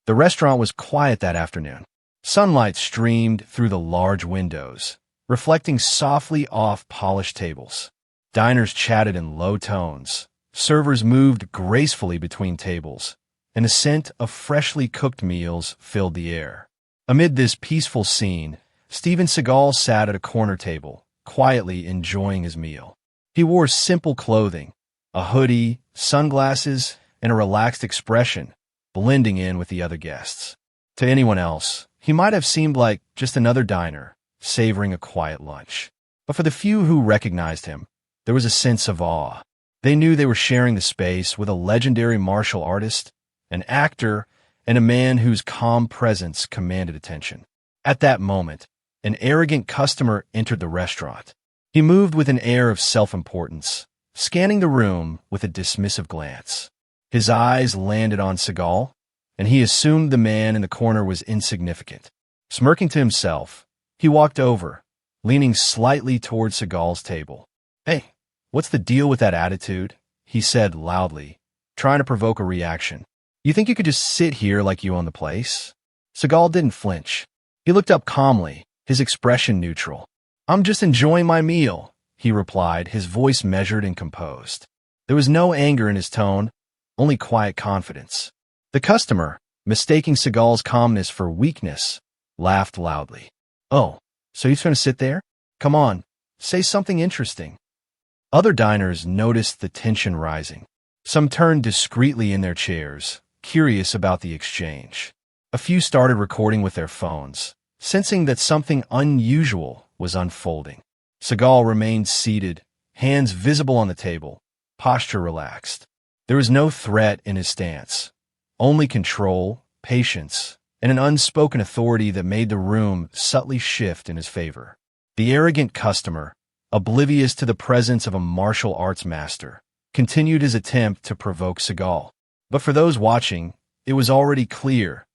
The restaurant was quiet that afternoon. Sunlight streamed through the large windows, reflecting softly off polished tables. Diners chatted in low tones. Servers moved gracefully between tables, and the scent of freshly cooked meals filled the air. Amid this peaceful scene, Steven Seagal sat at a corner table, quietly enjoying his meal. He wore simple clothing, a hoodie, sunglasses, and a relaxed expression, blending in with the other guests. To anyone else, he might have seemed like just another diner, savoring a quiet lunch. But for the few who recognized him, there was a sense of awe. They knew they were sharing the space with a legendary martial artist, an actor, and a man whose calm presence commanded attention. At that moment, an arrogant customer entered the restaurant. He moved with an air of self-importance, scanning the room with a dismissive glance. His eyes landed on Seagal, and he assumed the man in the corner was insignificant. Smirking to himself, he walked over, leaning slightly toward Seagal's table. "Hey, what's the deal with that attitude?" he said loudly, trying to provoke a reaction. "You think you could just sit here like you own the place?" Seagal didn't flinch. He looked up calmly, his expression neutral. "I'm just enjoying my meal," he replied, his voice measured and composed. There was no anger in his tone, only quiet confidence. The customer, mistaking Seagal's calmness for weakness, laughed loudly. "Oh, so you're just going to sit there? Come on, say something interesting." Other diners noticed the tension rising. Some turned discreetly in their chairs, curious about the exchange. A few started recording with their phones, sensing that something unusual was unfolding. Seagal remained seated, hands visible on the table, posture relaxed. There was no threat in his stance, only control, patience, and an unspoken authority that made the room subtly shift in his favor. The arrogant customer, oblivious to the presence of a martial arts master, continued his attempt to provoke Seagal. But for those watching, it was already clear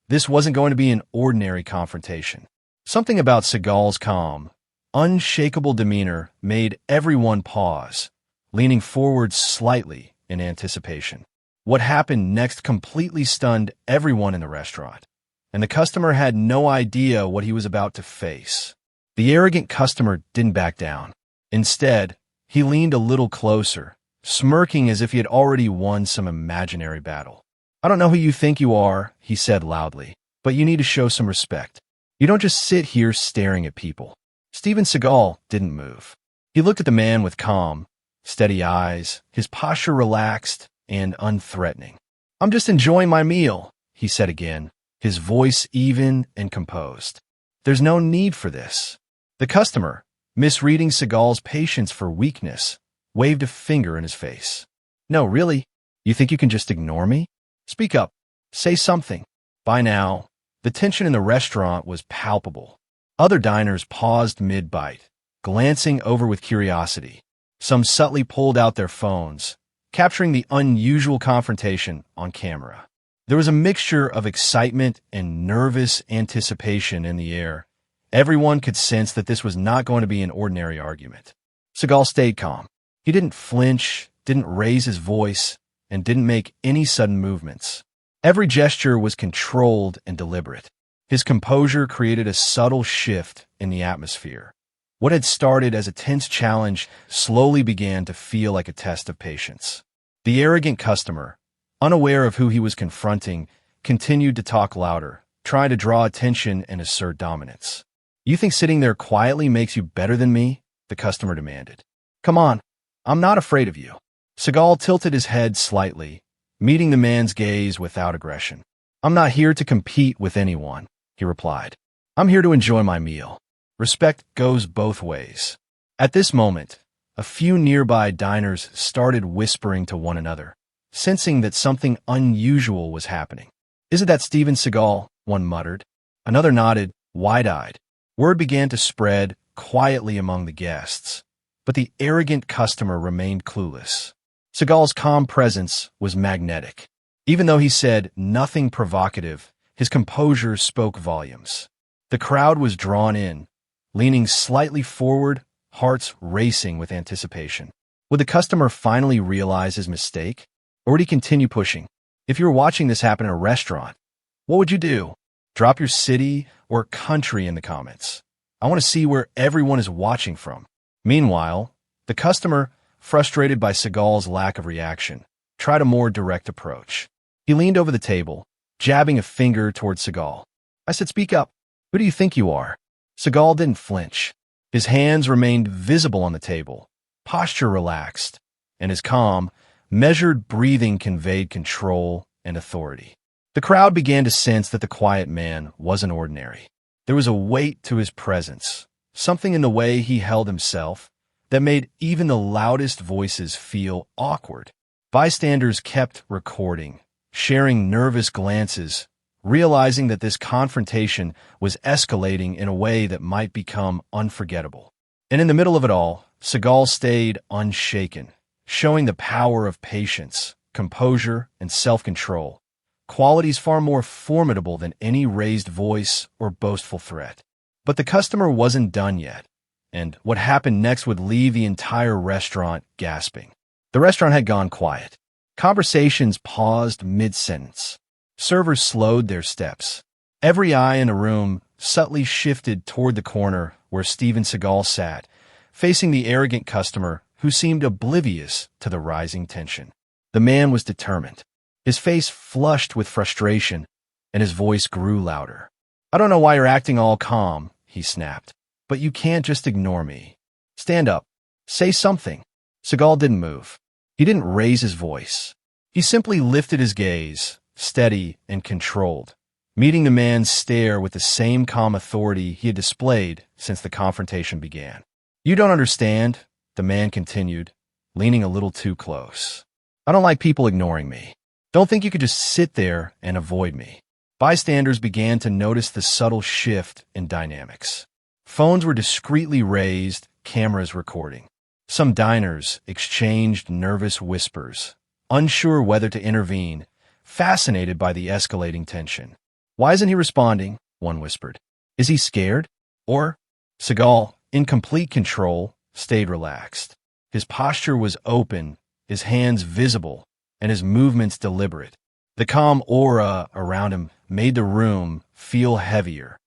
this wasn't going to be an ordinary confrontation. Something about Seagal's calm, unshakable demeanor made everyone pause, leaning forward slightly in anticipation. What happened next completely stunned everyone in the restaurant, and the customer had no idea what he was about to face. The arrogant customer didn't back down. Instead, he leaned a little closer, smirking as if he had already won some imaginary battle. "I don't know who you think you are," he said loudly, "but you need to show some respect. You don't just sit here staring at people." Steven Seagal didn't move. He looked at the man with calm, steady eyes, his posture relaxed and unthreatening. "I'm just enjoying my meal," he said again, his voice even and composed. "There's no need for this." The customer, misreading Seagal's patience for weakness, waved a finger in his face. "No, really? You think you can just ignore me? Speak up. Say something." By now, the tension in the restaurant was palpable. Other diners paused mid-bite, glancing over with curiosity. Some subtly pulled out their phones, capturing the unusual confrontation on camera. There was a mixture of excitement and nervous anticipation in the air. Everyone could sense that this was not going to be an ordinary argument. Seagal stayed calm. He didn't flinch, didn't raise his voice, and didn't make any sudden movements. Every gesture was controlled and deliberate. His composure created a subtle shift in the atmosphere. What had started as a tense challenge slowly began to feel like a test of patience. The arrogant customer, unaware of who he was confronting, continued to talk louder, trying to draw attention and assert dominance. "You think sitting there quietly makes you better than me?" the customer demanded. "Come on, I'm not afraid of you." Seagal tilted his head slightly, meeting the man's gaze without aggression. "I'm not here to compete with anyone," he replied. "I'm here to enjoy my meal. Respect goes both ways." At this moment, a few nearby diners started whispering to one another, sensing that something unusual was happening. "Isn't that Steven Seagal?" one muttered. Another nodded, wide-eyed. Word began to spread quietly among the guests, but the arrogant customer remained clueless. Seagal's calm presence was magnetic. Even though he said nothing provocative, his composure spoke volumes. The crowd was drawn in, leaning slightly forward, hearts racing with anticipation. Would the customer finally realize his mistake, or would he continue pushing? If you were watching this happen in a restaurant, What would you do? Drop your city or country in the comments. I want to see where everyone is watching from. Meanwhile, the customer, frustrated by Seagal's lack of reaction, tried a more direct approach. He leaned over the table, jabbing a finger toward Seagal. I said, "Speak up. Who do you think you are?" Seagal didn't flinch. His hands remained visible on the table, posture relaxed, and his calm, measured breathing conveyed control and authority. The crowd began to sense that the quiet man wasn't ordinary. There was a weight to his presence, something in the way he held himself that made even the loudest voices feel awkward. Bystanders kept recording, sharing nervous glances, realizing that this confrontation was escalating in a way that might become unforgettable. And in the middle of it all, Seagal stayed unshaken, showing the power of patience, composure, and self-control, qualities far more formidable than any raised voice or boastful threat. But the customer wasn't done yet, and what happened next would leave the entire restaurant gasping. The restaurant had gone quiet. Conversations paused mid-sentence. Servers slowed their steps. Every eye in the room subtly shifted toward the corner where Steven Seagal sat, facing the arrogant customer who seemed oblivious to the rising tension. The man was determined. His face flushed with frustration, and his voice grew louder. "I don't know why you're acting all calm," he snapped, "but you can't just ignore me. Stand up. Say something." Seagal didn't move. He didn't raise his voice. He simply lifted his gaze, steady and controlled, meeting the man's stare with the same calm authority he had displayed since the confrontation began. "You don't understand," the man continued, leaning a little too close. "I don't like people ignoring me. Don't think you could just sit there and avoid me." Bystanders began to notice the subtle shift in dynamics. Phones were discreetly raised, cameras recording. Some diners exchanged nervous whispers, unsure whether to intervene, fascinated by the escalating tension. "Why isn't he responding?" one whispered. "Is he scared?" Or, Seagal, in complete control, stayed relaxed. His posture was open, his hands visible, and his movements deliberate. The calm aura around him made the room feel heavier,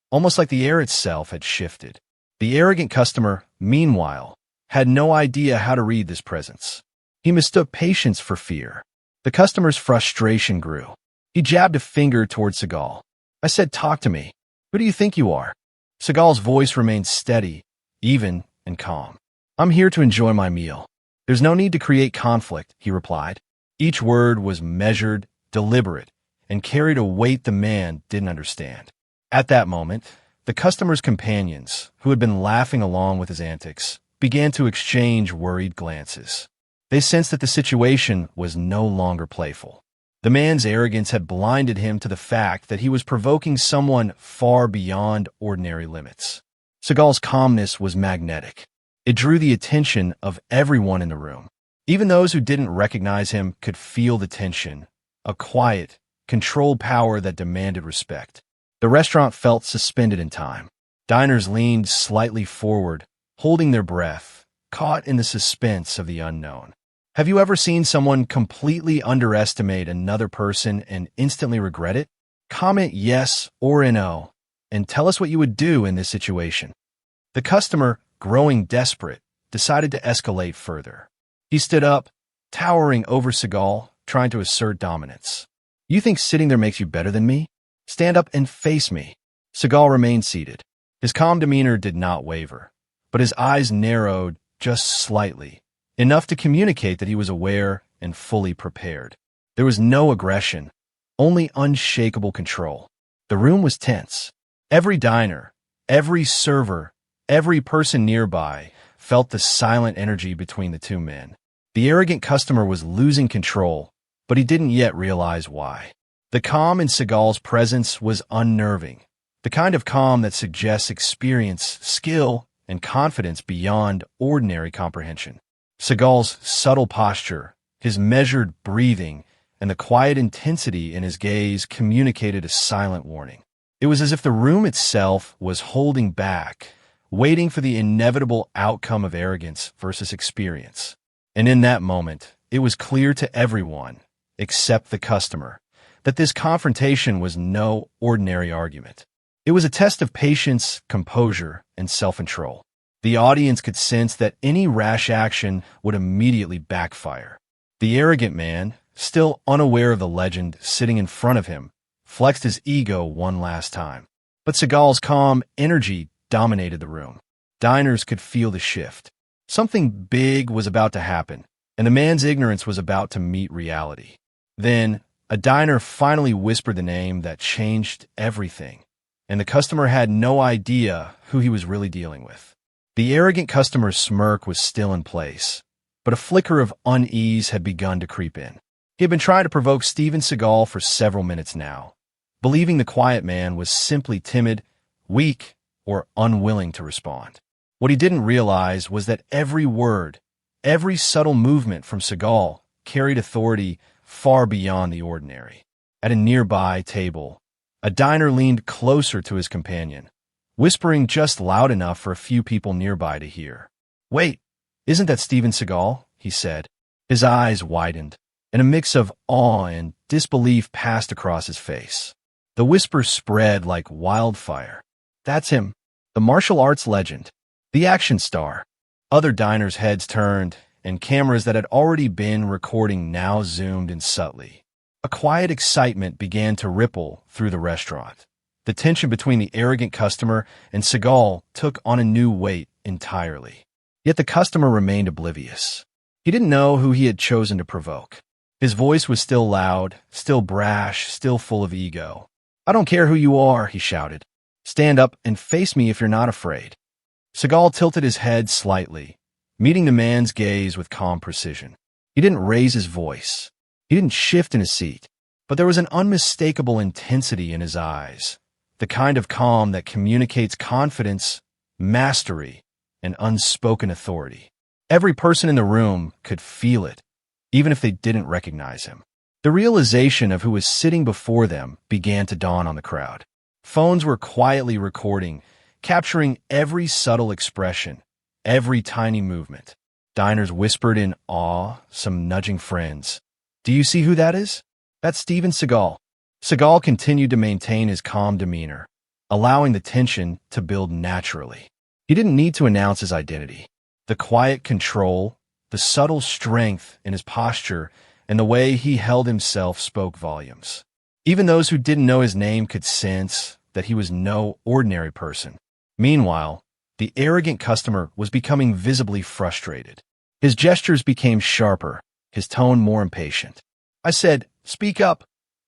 almost like the air itself had shifted. The arrogant customer, meanwhile, had no idea how to read this presence. He mistook patience for fear. The customer's frustration grew. He jabbed a finger toward Seagal. "I said, talk to me. Who do you think you are?" Seagal's voice remained steady, even, and calm. "I'm here to enjoy my meal. There's no need to create conflict," he replied. Each word was measured, deliberate, and carried a weight the man didn't understand. At that moment, the customer's companions, who had been laughing along with his antics, began to exchange worried glances. They sensed that the situation was no longer playful. The man's arrogance had blinded him to the fact that he was provoking someone far beyond ordinary limits. Seagal's calmness was magnetic. It drew the attention of everyone in the room. Even those who didn't recognize him could feel the tension, a quiet, controlled power that demanded respect. The restaurant felt suspended in time. Diners leaned slightly forward, holding their breath, caught in the suspense of the unknown. Have you ever seen someone completely underestimate another person and instantly regret it? Comment yes or no, and tell us what you would do in this situation. The customer, growing desperate, decided to escalate further. He stood up, towering over Seagal, trying to assert dominance. "You think sitting there makes you better than me? Stand up and face me." Seagal remained seated. His calm demeanor did not waver, but his eyes narrowed just slightly, enough to communicate that he was aware and fully prepared. There was no aggression, only unshakable control. The room was tense. Every diner, every server, every person nearby felt the silent energy between the two men. The arrogant customer was losing control, but he didn't yet realize why. The calm in Seagal's presence was unnerving, the kind of calm that suggests experience, skill, and confidence beyond ordinary comprehension. Seagal's subtle posture, his measured breathing, and the quiet intensity in his gaze communicated a silent warning. It was as if the room itself was holding back, waiting for the inevitable outcome of arrogance versus experience. And in that moment, it was clear to everyone, except the customer, that this confrontation was no ordinary argument. It was a test of patience, composure, and self-control. The audience could sense that any rash action would immediately backfire. The arrogant man, still unaware of the legend sitting in front of him, flexed his ego one last time. But Seagal's calm energy dominated the room. Diners could feel the shift. Something big was about to happen, and the man's ignorance was about to meet reality. Then, a diner finally whispered the name that changed everything, and the customer had no idea who he was really dealing with. The arrogant customer's smirk was still in place, but a flicker of unease had begun to creep in. He had been trying to provoke Steven Seagal for several minutes now, believing the quiet man was simply timid, weak, or unwilling to respond. What he didn't realize was that every word, every subtle movement from Seagal carried authority far beyond the ordinary. At a nearby table, a diner leaned closer to his companion, whispering just loud enough for a few people nearby to hear. "Wait, isn't that Steven Seagal?" he said. His eyes widened, and a mix of awe and disbelief passed across his face. The whisper spread like wildfire. "That's him, the martial arts legend, the action star." Other diners' heads turned, and cameras that had already been recording now zoomed in subtly. A quiet excitement began to ripple through the restaurant. The tension between the arrogant customer and Seagal took on a new weight entirely. Yet the customer remained oblivious. He didn't know who he had chosen to provoke. His voice was still loud, still brash, still full of ego. "I don't care who you are," he shouted. "Stand up and face me if you're not afraid." Seagal tilted his head slightly, meeting the man's gaze with calm precision. He didn't raise his voice. He didn't shift in his seat, but there was an unmistakable intensity in his eyes, the kind of calm that communicates confidence, mastery, and unspoken authority. Every person in the room could feel it, even if they didn't recognize him. The realization of who was sitting before them began to dawn on the crowd. Phones were quietly recording, capturing every subtle expression, every tiny movement. Diners whispered in awe, some nudging friends. "Do you see who that is? That's Steven Seagal." Seagal continued to maintain his calm demeanor, allowing the tension to build naturally. He didn't need to announce his identity. The quiet control, the subtle strength in his posture, and the way he held himself spoke volumes. Even those who didn't know his name could sense that he was no ordinary person. Meanwhile, the arrogant customer was becoming visibly frustrated. His gestures became sharper, his tone more impatient. "I said, speak up,"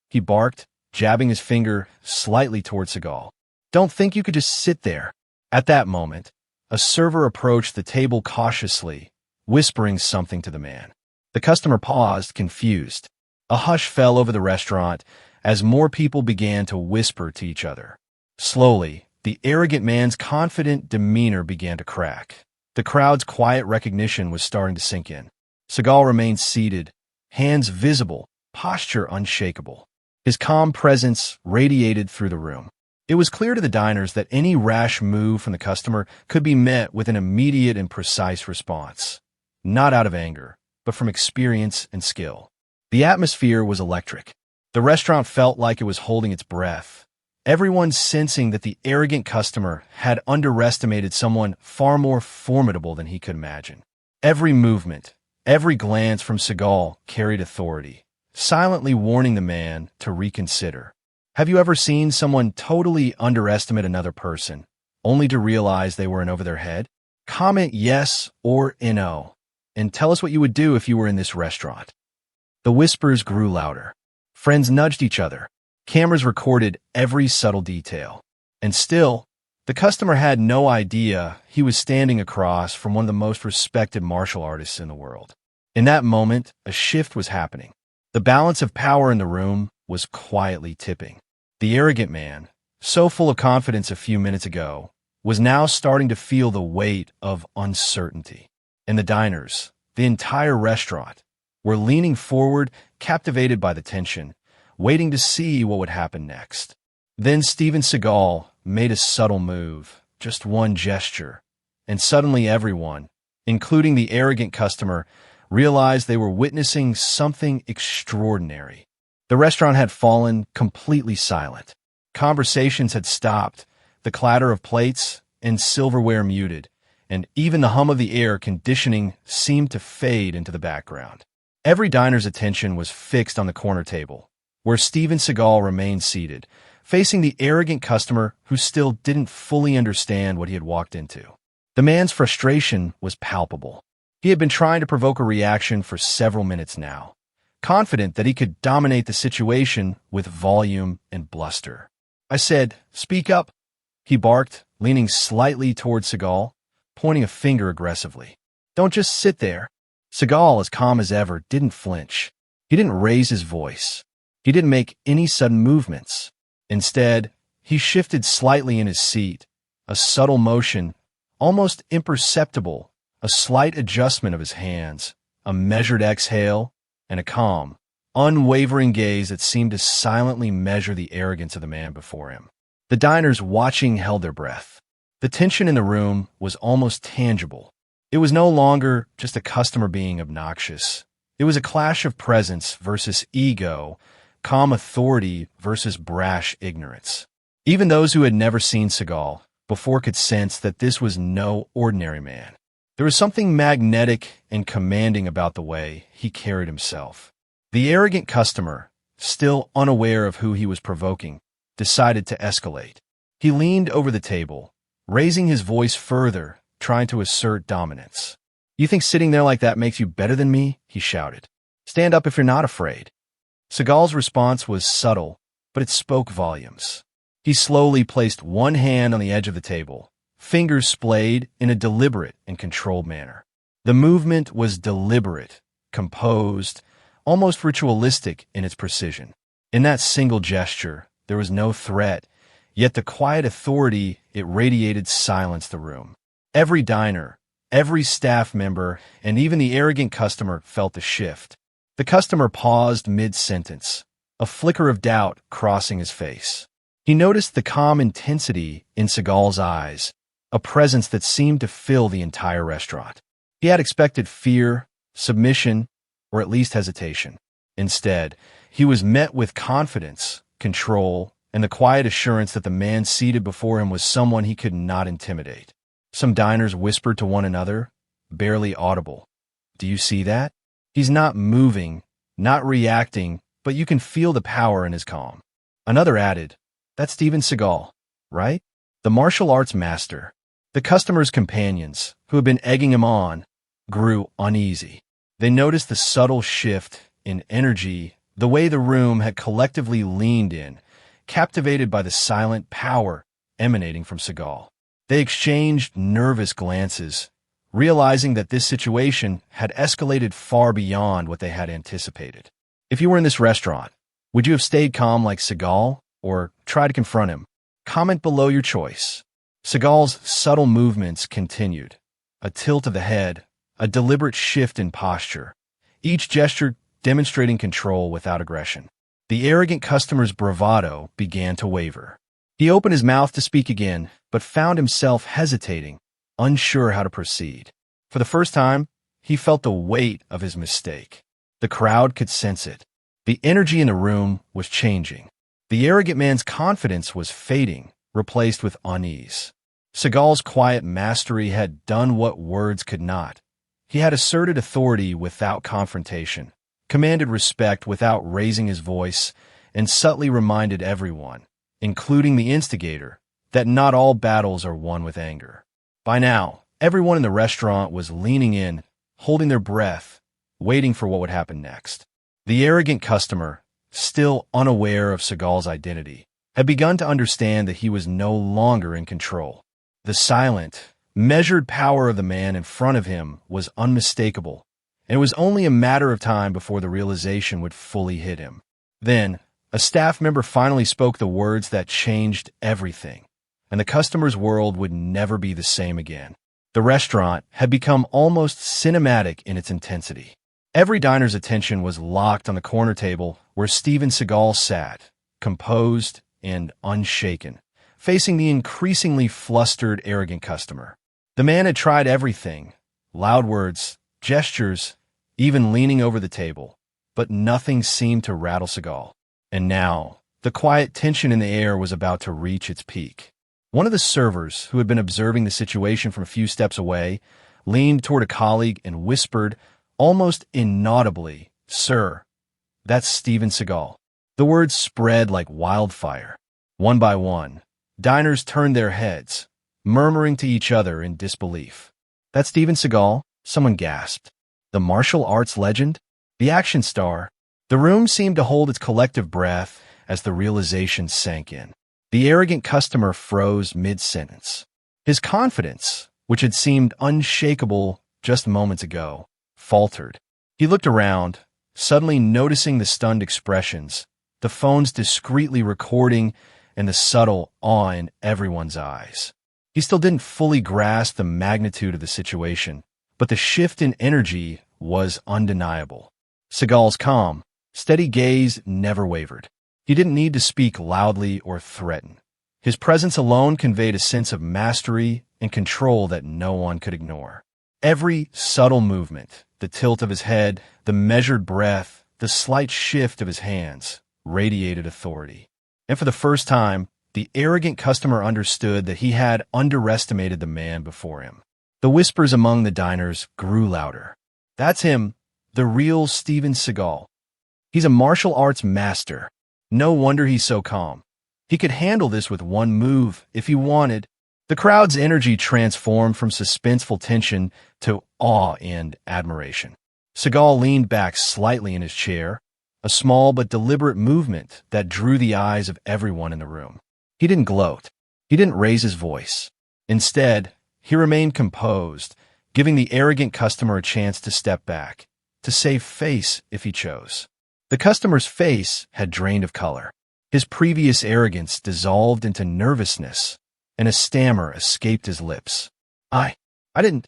he barked, jabbing his finger slightly toward Seagal. "Don't think you could just sit there." At that moment, a server approached the table cautiously, whispering something to the man. The customer paused, confused. A hush fell over the restaurant as more people began to whisper to each other. Slowly, the arrogant man's confident demeanor began to crack. The crowd's quiet recognition was starting to sink in. Seagal remained seated, hands visible, posture unshakable. His calm presence radiated through the room. It was clear to the diners that any rash move from the customer could be met with an immediate and precise response, not out of anger, but from experience and skill. The atmosphere was electric. The restaurant felt like it was holding its breath, everyone sensing that the arrogant customer had underestimated someone far more formidable than he could imagine. Every movement, every glance from Seagal carried authority, silently warning the man to reconsider. Have you ever seen someone totally underestimate another person, only to realize they were in over their head? Comment yes or no, and tell us what you would do if you were in this restaurant. The whispers grew louder. Friends nudged each other. Cameras recorded every subtle detail. And still, the customer had no idea he was standing across from one of the most respected martial artists in the world. In that moment, a shift was happening. The balance of power in the room was quietly tipping. The arrogant man, so full of confidence a few minutes ago, was now starting to feel the weight of uncertainty. And the diners, the entire restaurant, were leaning forward, captivated by the tension, waiting to see what would happen next. Then Steven Seagal made a subtle move, just one gesture, and suddenly everyone, including the arrogant customer, realized they were witnessing something extraordinary. The restaurant had fallen completely silent. Conversations had stopped, the clatter of plates and silverware muted, and even the hum of the air conditioning seemed to fade into the background. Every diner's attention was fixed on the corner table, where Steven Seagal remained seated, facing the arrogant customer who still didn't fully understand what he had walked into. The man's frustration was palpable. He had been trying to provoke a reaction for several minutes now, confident that he could dominate the situation with volume and bluster. "I said, speak up," he barked, leaning slightly toward Seagal, pointing a finger aggressively. "Don't just sit there." Seagal, as calm as ever, didn't flinch. He didn't raise his voice. He didn't make any sudden movements. Instead, he shifted slightly in his seat, a subtle motion, almost imperceptible, a slight adjustment of his hands, a measured exhale, and a calm, unwavering gaze that seemed to silently measure the arrogance of the man before him. The diners watching held their breath. The tension in the room was almost tangible. It was no longer just a customer being obnoxious. It was a clash of presence versus ego, calm authority versus brash ignorance. Even those who had never seen Seagal before could sense that this was no ordinary man. There was something magnetic and commanding about the way he carried himself. The arrogant customer, still unaware of who he was provoking, decided to escalate. He leaned over the table, raising his voice further, trying to assert dominance. "You think sitting there like that makes you better than me?" he shouted. "Stand up if you're not afraid." Seagal's response was subtle, but it spoke volumes. He slowly placed one hand on the edge of the table, fingers splayed in a deliberate and controlled manner. The movement was deliberate, composed, almost ritualistic in its precision. In that single gesture, there was no threat, yet the quiet authority it radiated silenced the room. Every diner, every staff member, and even the arrogant customer felt the shift. The customer paused mid-sentence, a flicker of doubt crossing his face. He noticed the calm intensity in Seagal's eyes, a presence that seemed to fill the entire restaurant. He had expected fear, submission, or at least hesitation. Instead, he was met with confidence, control, and the quiet assurance that the man seated before him was someone he could not intimidate. Some diners whispered to one another, barely audible. "Do you see that? He's not moving, not reacting, but you can feel the power in his calm." Another added, "That's Steven Seagal, right? The martial arts master." The customer's companions, who had been egging him on, grew uneasy. They noticed the subtle shift in energy, the way the room had collectively leaned in, captivated by the silent power emanating from Seagal. They exchanged nervous glances, realizing that this situation had escalated far beyond what they had anticipated. If you were in this restaurant, would you have stayed calm like Seagal or try to confront him? Comment below your choice. Seagal's subtle movements continued. A tilt of the head, a deliberate shift in posture, each gesture demonstrating control without aggression. The arrogant customer's bravado began to waver. He opened his mouth to speak again, but found himself hesitating, unsure how to proceed. For the first time, he felt the weight of his mistake. The crowd could sense it. The energy in the room was changing. The arrogant man's confidence was fading, replaced with unease. Seagal's quiet mastery had done what words could not. He had asserted authority without confrontation, commanded respect without raising his voice, and subtly reminded everyone, including the instigator, that not all battles are won with anger. By now, everyone in the restaurant was leaning in, holding their breath, waiting for what would happen next. The arrogant customer, still unaware of Seagal's identity, had begun to understand that he was no longer in control. The silent, measured power of the man in front of him was unmistakable, and it was only a matter of time before the realization would fully hit him. Then, a staff member finally spoke the words that changed everything, and the customer's world would never be the same again. The restaurant had become almost cinematic in its intensity. Every diner's attention was locked on the corner table where Steven Seagal sat, composed and unshaken, facing the increasingly flustered, arrogant customer. The man had tried everything, loud words, gestures, even leaning over the table, but nothing seemed to rattle Seagal. And now, the quiet tension in the air was about to reach its peak. One of the servers, who had been observing the situation from a few steps away, leaned toward a colleague and whispered, almost inaudibly, "Sir, that's Steven Seagal." The words spread like wildfire. One by one, diners turned their heads, murmuring to each other in disbelief. "That's Steven Seagal?" someone gasped. "The martial arts legend? The action star?" The room seemed to hold its collective breath as the realization sank in. The arrogant customer froze mid-sentence. His confidence, which had seemed unshakable just moments ago, faltered. He looked around, suddenly noticing the stunned expressions, the phones discreetly recording, and the subtle awe in everyone's eyes. He still didn't fully grasp the magnitude of the situation, but the shift in energy was undeniable. Seagal's calm, steady gaze never wavered. He didn't need to speak loudly or threaten. His presence alone conveyed a sense of mastery and control that no one could ignore. Every subtle movement, the tilt of his head, the measured breath, the slight shift of his hands, radiated authority. And for the first time, the arrogant customer understood that he had underestimated the man before him. The whispers among the diners grew louder. "That's him, the real Steven Seagal. He's a martial arts master. No wonder he's so calm. He could handle this with one move if he wanted." The crowd's energy transformed from suspenseful tension to awe and admiration. Seagal leaned back slightly in his chair, a small but deliberate movement that drew the eyes of everyone in the room. He didn't gloat. He didn't raise his voice. Instead, he remained composed, giving the arrogant customer a chance to step back, to save face if he chose. The customer's face had drained of color. His previous arrogance dissolved into nervousness, and a stammer escaped his lips. I didn't.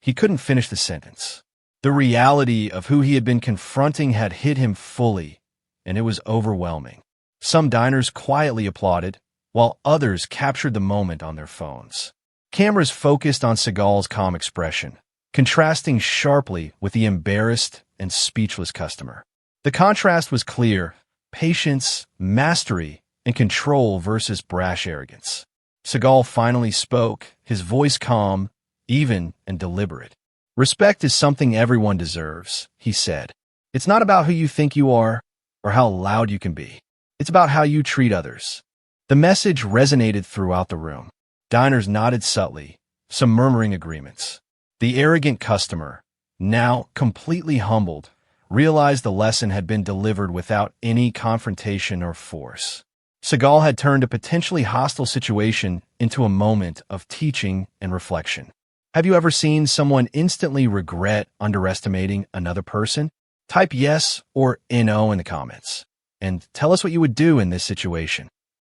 He couldn't finish the sentence. The reality of who he had been confronting had hit him fully, and it was overwhelming. Some diners quietly applauded, while others captured the moment on their phones. Cameras focused on Seagal's calm expression, contrasting sharply with the embarrassed and speechless customer. The contrast was clear: patience, mastery, and control versus brash arrogance. Seagal finally spoke, his voice calm, even, and deliberate. "Respect is something everyone deserves," he said. "It's not about who you think you are or how loud you can be. It's about how you treat others." The message resonated throughout the room. Diners nodded subtly, some murmuring agreements. The arrogant customer, now completely humbled, realized the lesson had been delivered without any confrontation or force. Seagal had turned a potentially hostile situation into a moment of teaching and reflection. Have you ever seen someone instantly regret underestimating another person? Type yes or no in the comments, and tell us what you would do in this situation.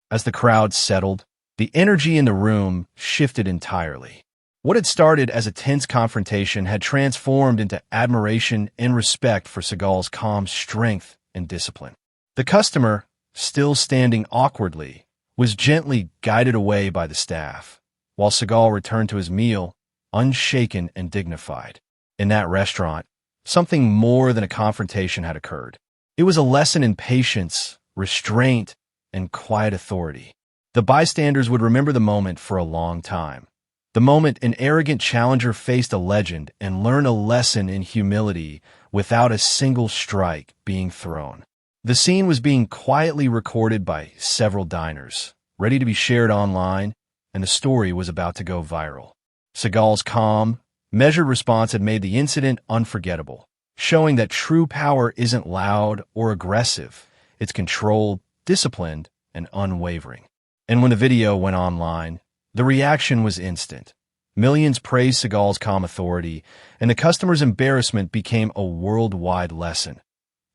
As the crowd settled, the energy in the room shifted entirely. What had started as a tense confrontation had transformed into admiration and respect for Seagal's calm strength and discipline. The customer, still standing awkwardly, was gently guided away by the staff, while Seagal returned to his meal, unshaken and dignified. In that restaurant, something more than a confrontation had occurred. It was a lesson in patience, restraint, and quiet authority. The bystanders would remember the moment for a long time. The moment an arrogant challenger faced a legend and learned a lesson in humility without a single strike being thrown. The scene was being quietly recorded by several diners, ready to be shared online, and the story was about to go viral. Seagal's calm, measured response had made the incident unforgettable, showing that true power isn't loud or aggressive. It's controlled, disciplined, and unwavering. And when the video went online, the reaction was instant. Millions praised Seagal's calm authority, and the customer's embarrassment became a worldwide lesson.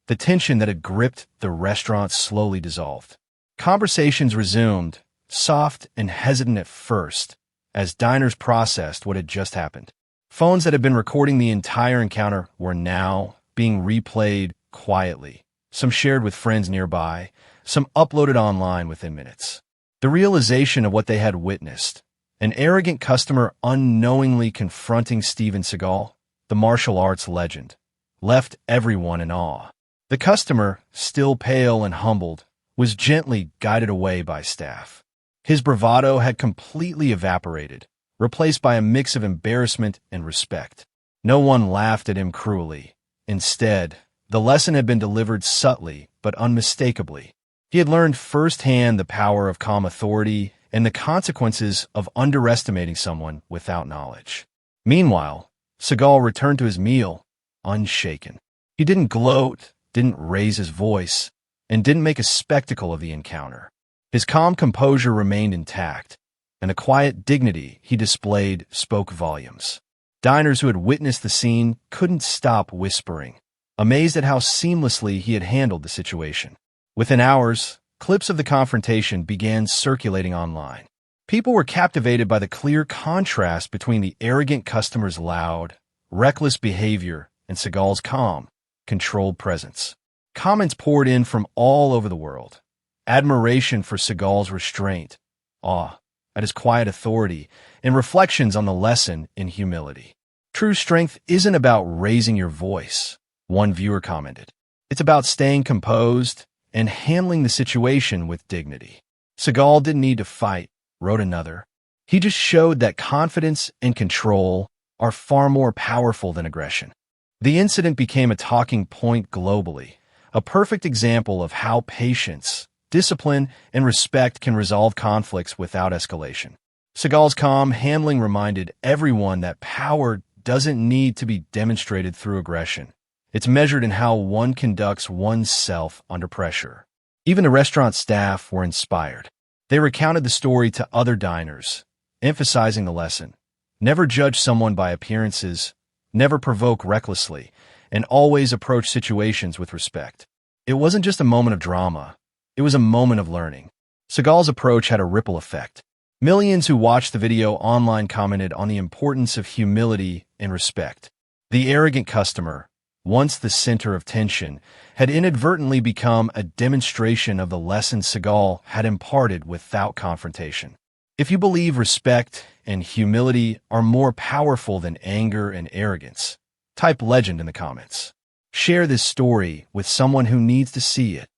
The tension that had gripped the restaurant slowly dissolved. Conversations resumed, soft and hesitant at first, as diners processed what had just happened. Phones that had been recording the entire encounter were now being replayed quietly, some shared with friends nearby, some uploaded online within minutes. The realization of what they had witnessed, an arrogant customer unknowingly confronting Steven Seagal, the martial arts legend, left everyone in awe. The customer, still pale and humbled, was gently guided away by staff. His bravado had completely evaporated, replaced by a mix of embarrassment and respect. No one laughed at him cruelly. Instead, the lesson had been delivered subtly but unmistakably. He had learned firsthand the power of calm authority and the consequences of underestimating someone without knowledge. Meanwhile, Seagal returned to his meal, unshaken. He didn't gloat, didn't raise his voice, and didn't make a spectacle of the encounter. His calm composure remained intact, and the quiet dignity he displayed spoke volumes. Diners who had witnessed the scene couldn't stop whispering, amazed at how seamlessly he had handled the situation. Within hours, clips of the confrontation began circulating online. People were captivated by the clear contrast between the arrogant customer's loud, reckless behavior and Seagal's calm, controlled presence. Comments poured in from all over the world. Admiration for Seagal's restraint, awe at his quiet authority, and reflections on the lesson in humility. True strength isn't about raising your voice, one viewer commented. It's about staying composed and handling the situation with dignity. Seagal didn't need to fight, wrote another. He just showed that confidence and control are far more powerful than aggression. The incident became a talking point globally, a perfect example of how patience, discipline, and respect can resolve conflicts without escalation. Seagal's calm handling reminded everyone that power doesn't need to be demonstrated through aggression. It's measured in how one conducts oneself under pressure. Even the restaurant staff were inspired. They recounted the story to other diners, emphasizing the lesson. Never judge someone by appearances, never provoke recklessly, and always approach situations with respect. It wasn't just a moment of drama. It was a moment of learning. Seagal's approach had a ripple effect. Millions who watched the video online commented on the importance of humility and respect. The arrogant customer, once the center of tension, had inadvertently become a demonstration of the lesson Seagal had imparted without confrontation. If you believe respect and humility are more powerful than anger and arrogance, type legend in the comments. Share this story with someone who needs to see it.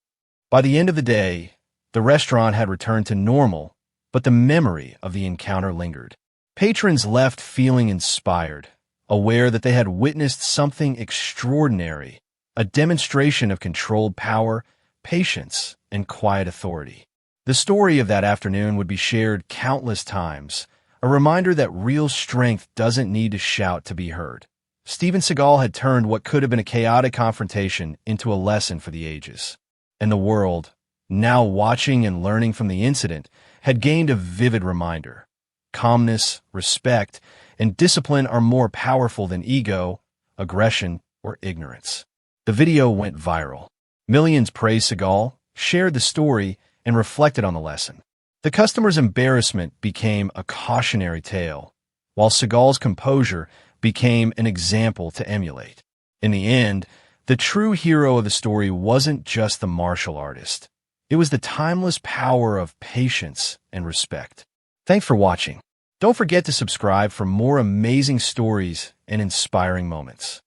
By the end of the day, the restaurant had returned to normal, but the memory of the encounter lingered. Patrons left feeling inspired, aware that they had witnessed something extraordinary, a demonstration of controlled power, patience, and quiet authority. The story of that afternoon would be shared countless times, a reminder that real strength doesn't need to shout to be heard. Steven Seagal had turned what could have been a chaotic confrontation into a lesson for the ages. And the world, now watching and learning from the incident, had gained a vivid reminder. Calmness, respect, and discipline are more powerful than ego, aggression, or ignorance. The video went viral. Millions praised Seagal, shared the story, and reflected on the lesson. The customer's embarrassment became a cautionary tale, while Seagal's composure became an example to emulate. In the end, the true hero of the story wasn't just the martial artist. It was the timeless power of patience and respect. Thanks for watching. Don't forget to subscribe for more amazing stories and inspiring moments.